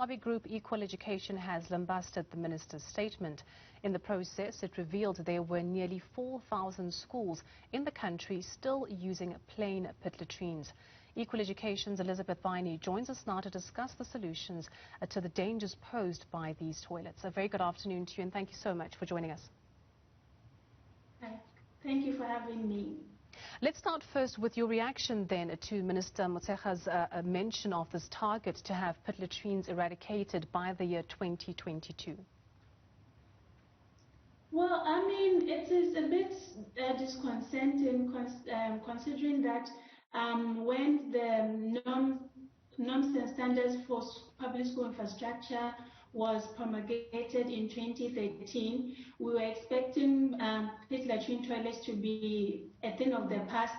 Lobby group Equal Education has lambasted the minister's statement. In the process, it revealed there were nearly 4,000 schools in the country still using plain pit latrines. Equal Education's Elizabeth Viney joins us now to discuss the solutions to the dangers posed by these toilets. A very good afternoon to you, and thank you so much for joining us. Hi. Thank you for having me. Let's start first with your reaction then to Minister Motshekga's mention of this target to have pit latrines eradicated by the year 2022. Well, I mean, it is a bit disconcerting considering that when the norms and standards for public school infrastructure was promulgated in 2013, we were expecting pit latrine toilets to be a thing of the past,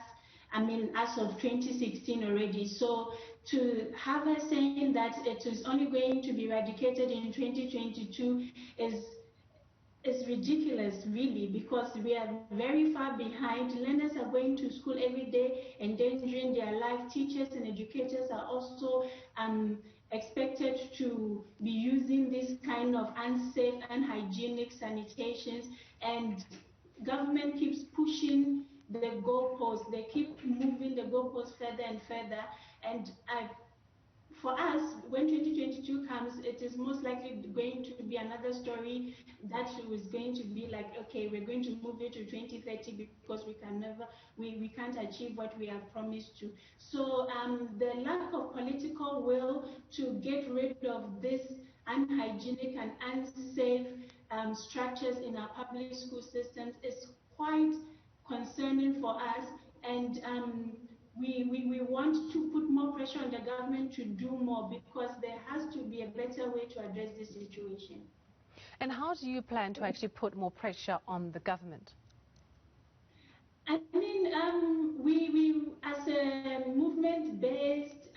I mean, as of 2016 already. So to have us saying that it is only going to be eradicated in 2022 is ridiculous, really, because we are very far behind. Learners are going to school every day, endangering their life. Teachers and educators are also expected to be using this kind of unsafe, unhygienic sanitations, and government keeps pushing the goalposts. They keep moving the goalposts further and further, and for us, when 2022 comes, it is most likely going to be another story that is going to be like, okay, we're going to move it to 2030 because we can't achieve what we have promised to. So the lack of political will to get rid of this unhygienic and unsafe structures in our public school systems is quite concerning for us, and we want to put more pressure on the government to do more, because there has to be a better way to address this situation. And how do you plan to actually put more pressure on the government? I mean, we as a movement-based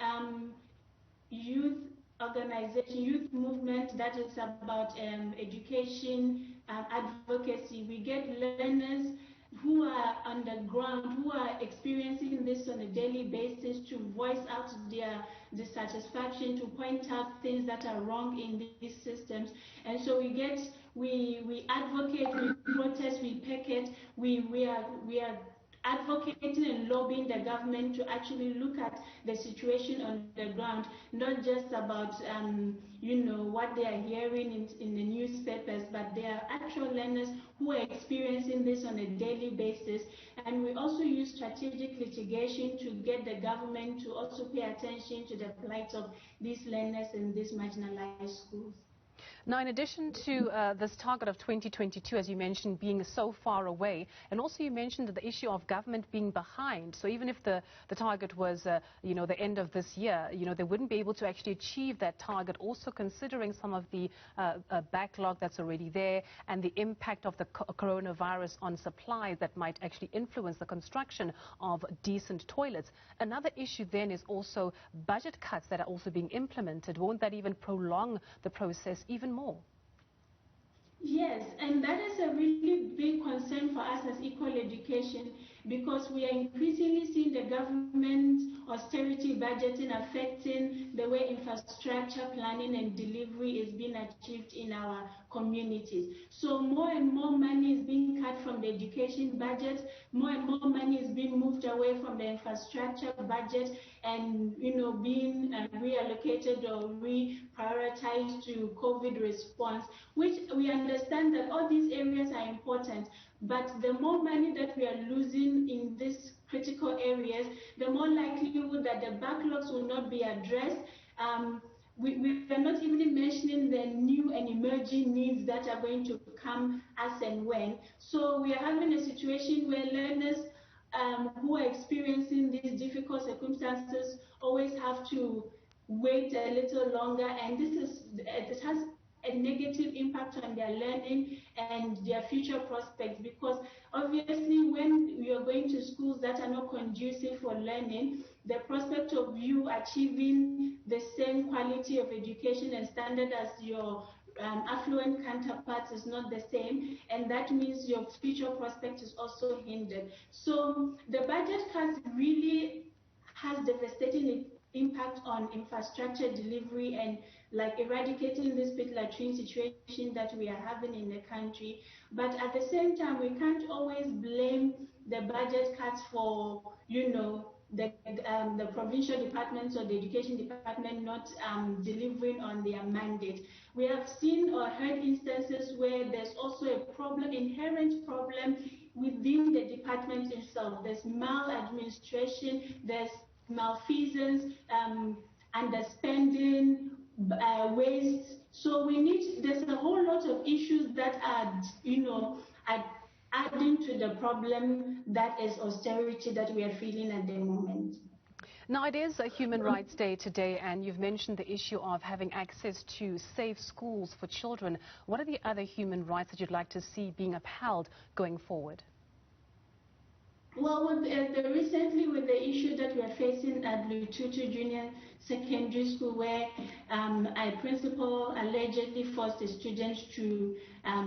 youth organization, youth movement that is about education and advocacy, we get learners who are on the ground, who are experiencing this on a daily basis, to voice out their dissatisfaction, to point out things that are wrong in these systems. And so we advocate, we protest, we picket, we are advocating and lobbying the government to actually look at the situation on the ground, not just about what they are hearing in the newspapers, but they are actual learners who are experiencing this on a daily basis. And we also use strategic litigation to get the government to also pay attention to the plight of these learners in these marginalized schools. Now, in addition to this target of 2022, as you mentioned, being so far away, and also you mentioned the issue of government being behind. So even if the target was, the end of this year, they wouldn't be able to actually achieve that target, also considering some of the backlog that's already there and the impact of the coronavirus on supply that might actually influence the construction of decent toilets. Another issue then is also budget cuts that are also being implemented. Won't that even prolong the process even more? Yes, and that is a really big concern for us as Equal Education, because we are increasingly seeing the government austerity budgeting affecting the way infrastructure planning and delivery is being achieved in our communities. So more and more money is being cut from the education budget, more and more money is being moved away from the infrastructure budget and being reallocated or reprioritized to COVID response, which we understand that all these areas are important. But the more money that we are losing in these critical areas, the more likelihood that the backlogs will not be addressed. We are not even mentioning the new and emerging needs that are going to come as and when. So we are having a situation where learners who are experiencing these difficult circumstances always have to wait a little longer, and it has a negative impact on their learning and their future prospects, because obviously when you are going to schools that are not conducive for learning, the prospect of you achieving the same quality of education and standard as your affluent counterparts is not the same, and that means your future prospect is also hindered. So the budget cuts really has devastating impact on infrastructure delivery and like eradicating this pit latrine situation that we are having in the country. But at the same time, we can't always blame the budget cuts for, the provincial departments or the education department not delivering on their mandate. We have seen or heard instances where there's also a problem, inherent problem within the department itself. There's maladministration, there's malfeasance, underspending, waste. So there's a whole lot of issues that are, adding to the problem that is austerity that we are feeling at the moment. Now, it is a Human Rights Day today, and you've mentioned the issue of having access to safe schools for children. What are the other human rights that you'd like to see being upheld going forward? Well, recently with the issue that we are facing at Lututu Junior Secondary School, where a principal allegedly forced a student to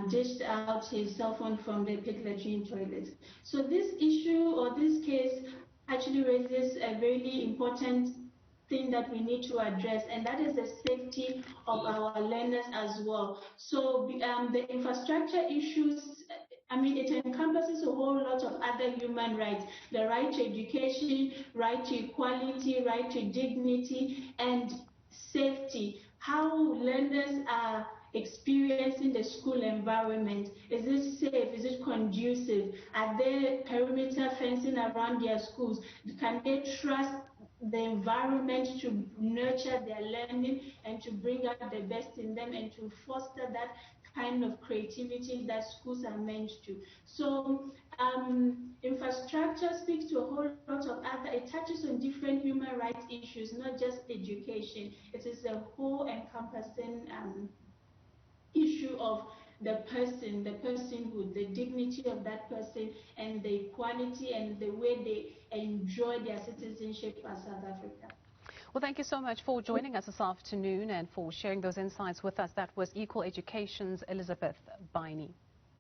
dish out his cell phone from the pit latrine toilet. So this issue or this case actually raises a very important thing that we need to address, and that is the safety of our learners as well. So the infrastructure issues, it encompasses a whole lot of other human rights: the right to education, right to equality, right to dignity, and safety. How learners are experiencing the school environment. Is it safe? Is it conducive? Are there perimeter fencing around their schools? Can they trust the environment to nurture their learning and to bring out the best in them and to foster that kind of creativity that schools are meant to? So infrastructure speaks to a whole lot of other, it touches on different human rights issues, not just education. It is a whole encompassing issue of the person, the personhood, the dignity of that person, and the equality and the way they enjoy their citizenship as South Africa. Well, thank you so much for joining us this afternoon and for sharing those insights with us. That was Equal Education's Elizabeth Baini.